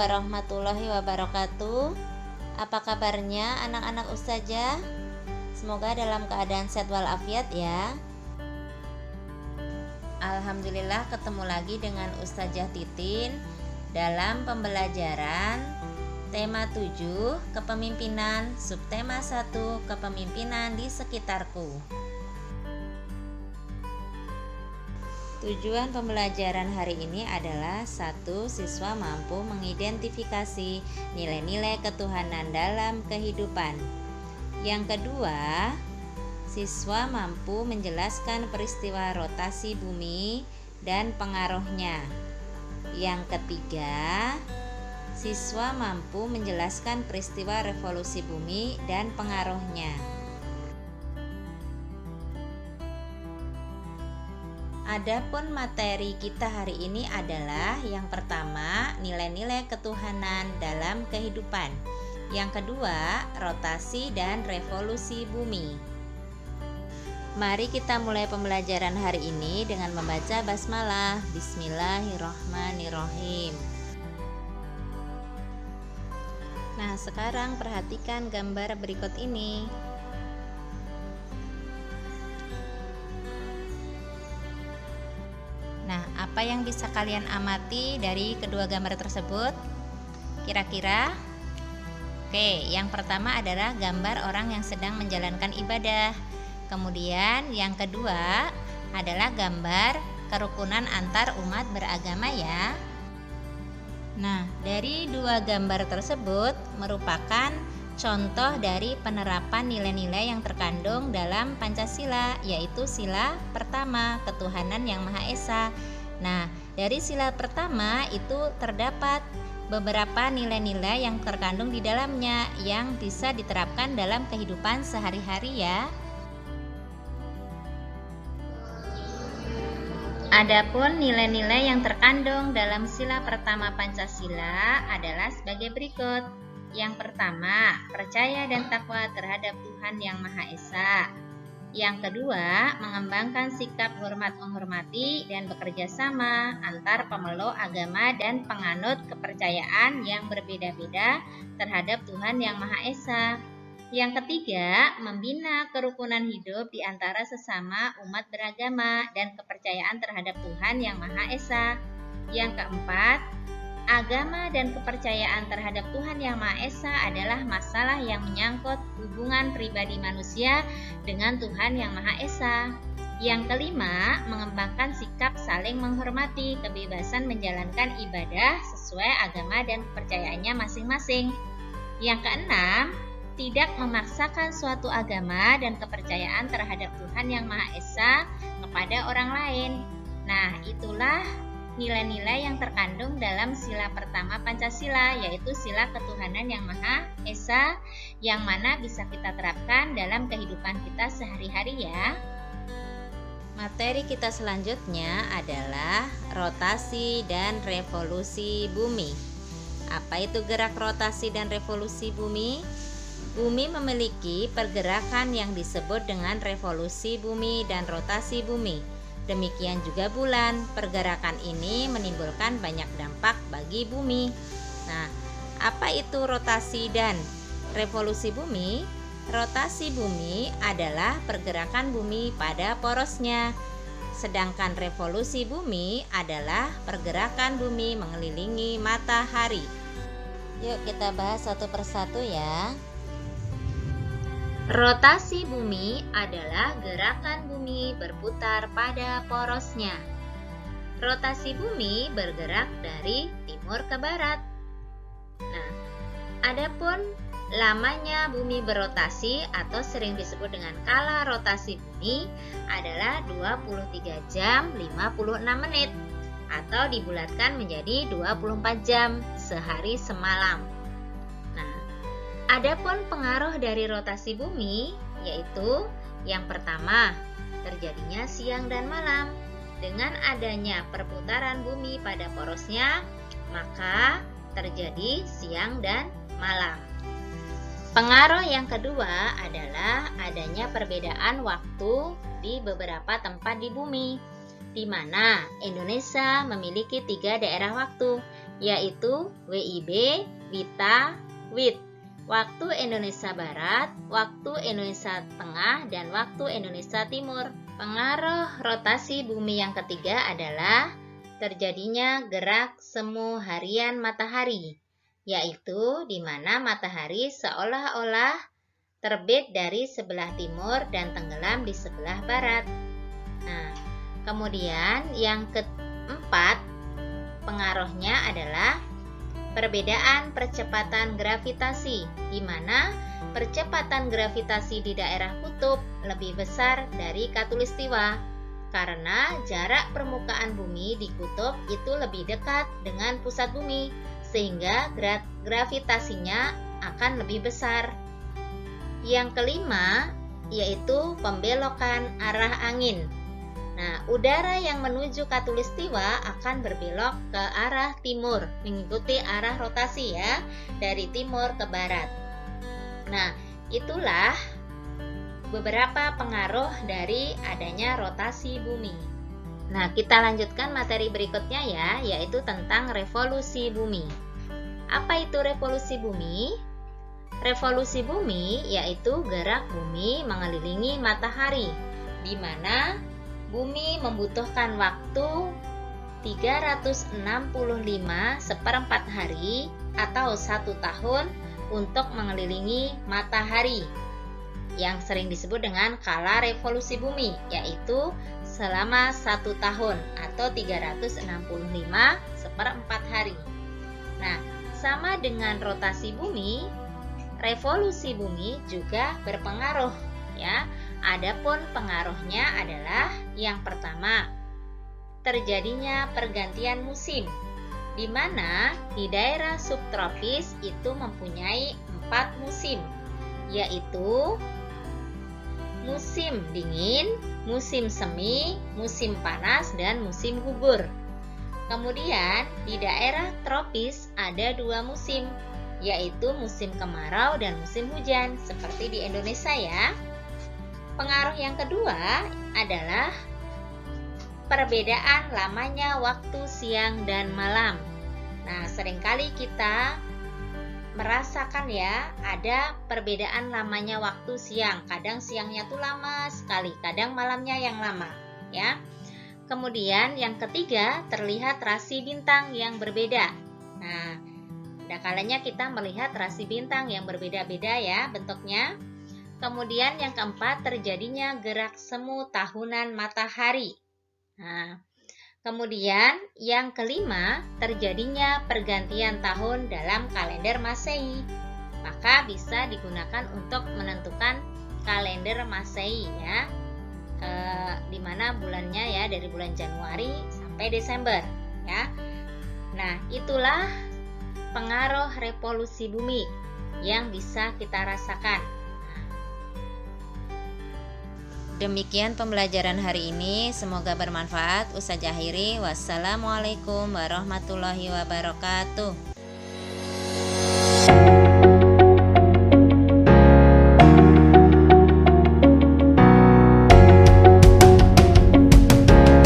warahmatullahi wabarakatuh. Apa kabarnya anak-anak Ustazah? Semoga dalam keadaan sehat walafiat ya. Alhamdulillah ketemu lagi dengan Ustazah Titin dalam pembelajaran tema 7 kepemimpinan, subtema 1 kepemimpinan di sekitarku. Tujuan pembelajaran hari ini adalah 1. Siswa mampu mengidentifikasi nilai-nilai ketuhanan dalam kehidupan. Yang kedua, siswa mampu menjelaskan peristiwa rotasi bumi dan pengaruhnya. Yang ketiga, siswa mampu menjelaskan peristiwa revolusi bumi dan pengaruhnya. Adapun materi kita hari ini adalah yang pertama, nilai-nilai ketuhanan dalam kehidupan. Yang kedua, rotasi dan revolusi bumi. Mari kita mulai pembelajaran hari ini dengan membaca basmalah. Bismillahirrahmanirrahim. Nah, sekarang perhatikan gambar berikut ini. Nah, apa yang bisa kalian amati dari kedua gambar tersebut? Kira-kira? Oke, yang pertama adalah gambar orang yang sedang menjalankan ibadah. Kemudian yang kedua adalah gambar kerukunan antar umat beragama ya. Nah, dari dua gambar tersebut merupakan contoh dari penerapan nilai-nilai yang terkandung dalam Pancasila, yaitu sila pertama, ketuhanan yang Maha Esa. Nah, dari sila pertama itu terdapat beberapa nilai-nilai yang terkandung di dalamnya yang bisa diterapkan dalam kehidupan sehari-hari ya. Adapun nilai-nilai yang terkandung dalam sila pertama Pancasila adalah sebagai berikut. Yang pertama, percaya dan takwa terhadap Tuhan Yang Maha Esa. Yang kedua, mengembangkan sikap hormat menghormati dan bekerja sama antar pemeluk agama dan penganut kepercayaan yang berbeda-beda terhadap Tuhan Yang Maha Esa. Yang ketiga, membina kerukunan hidup di antara sesama umat beragama dan kepercayaan terhadap Tuhan Yang Maha Esa. Yang keempat, agama dan kepercayaan terhadap Tuhan Yang Maha Esa adalah masalah yang menyangkut hubungan pribadi manusia dengan Tuhan Yang Maha Esa. Yang kelima, mengembangkan sikap saling menghormati, kebebasan menjalankan ibadah sesuai agama dan kepercayaannya masing-masing. Yang keenam, tidak memaksakan suatu agama dan kepercayaan terhadap Tuhan Yang Maha Esa kepada orang lain. Nah, itulah nilai-nilai yang terkandung dalam sila pertama Pancasila, yaitu sila ketuhanan yang Maha Esa, yang mana bisa kita terapkan dalam kehidupan kita sehari-hari ya. Materi kita selanjutnya adalah rotasi dan revolusi bumi. Apa itu gerak rotasi dan revolusi bumi? Bumi memiliki pergerakan yang disebut dengan revolusi bumi dan rotasi bumi. Demikian juga bulan, pergerakan ini menimbulkan banyak dampak bagi bumi. Nah, apa itu rotasi dan revolusi bumi? Rotasi bumi adalah pergerakan bumi pada porosnya. Sedangkan revolusi bumi adalah pergerakan bumi mengelilingi matahari. Yuk kita bahas satu persatu ya. Rotasi bumi adalah gerakan bumi berputar pada porosnya. Rotasi bumi bergerak dari timur ke barat. Nah, adapun lamanya bumi berotasi atau sering disebut dengan kala rotasi bumi adalah 23 jam 56 menit atau dibulatkan menjadi 24 jam sehari semalam. Adapun pengaruh dari rotasi bumi yaitu yang pertama, terjadinya siang dan malam. Dengan adanya perputaran bumi pada porosnya, maka terjadi siang dan malam. Pengaruh yang kedua adalah adanya perbedaan waktu di beberapa tempat di bumi, di mana Indonesia memiliki 3 daerah waktu, yaitu WIB, WITA, WIT. Waktu Indonesia Barat, waktu Indonesia Tengah, dan waktu Indonesia Timur. Pengaruh rotasi bumi yang ketiga adalah terjadinya gerak semu harian matahari, yaitu di mana matahari seolah-olah terbit dari sebelah timur dan tenggelam di sebelah barat. Nah, kemudian yang keempat pengaruhnya adalah perbedaan percepatan gravitasi, di mana percepatan gravitasi di daerah kutub lebih besar dari khatulistiwa, karena jarak permukaan bumi di kutub itu lebih dekat dengan pusat bumi, sehingga gravitasinya akan lebih besar. Yang kelima yaitu pembelokan arah angin. Nah, udara yang menuju khatulistiwa akan berbelok ke arah timur, mengikuti arah rotasi ya, dari timur ke barat. Nah, itulah beberapa pengaruh dari adanya rotasi bumi. Nah, kita lanjutkan materi berikutnya ya, yaitu tentang revolusi bumi. Apa itu revolusi bumi? Revolusi bumi yaitu gerak bumi mengelilingi matahari, di mana bumi membutuhkan waktu 365 seperempat hari atau 1 tahun untuk mengelilingi matahari, yang sering disebut dengan kala revolusi bumi, yaitu selama 1 tahun atau 365 seperempat hari. Nah, sama dengan rotasi bumi, revolusi bumi juga berpengaruh ya. Adapun pengaruhnya adalah yang pertama, terjadinya pergantian musim, di mana di daerah subtropis itu mempunyai 4 musim, yaitu musim dingin, musim semi, musim panas, dan musim gugur. Kemudian di daerah tropis ada 2 musim, yaitu musim kemarau dan musim hujan, seperti di Indonesia ya. Pengaruh yang kedua adalah perbedaan lamanya waktu siang dan malam. Nah, seringkali kita merasakan ya, ada perbedaan lamanya waktu siang. Kadang siangnya tuh lama sekali, kadang malamnya yang lama ya. Kemudian yang ketiga, terlihat rasi bintang yang berbeda. Nah, ada kalanya kita melihat rasi bintang yang berbeda-beda ya bentuknya. Kemudian yang keempat, terjadinya gerak semu tahunan matahari. Nah, kemudian yang kelima, terjadinya pergantian tahun dalam kalender Masehi. Maka bisa digunakan untuk menentukan kalender Masehi ya. Di mana bulannya ya, dari bulan Januari sampai Desember ya. Nah, itulah pengaruh revolusi bumi yang bisa kita rasakan. Demikian pembelajaran hari ini, semoga bermanfaat. Ustazah akhiri, wassalamualaikum warahmatullahi wabarakatuh.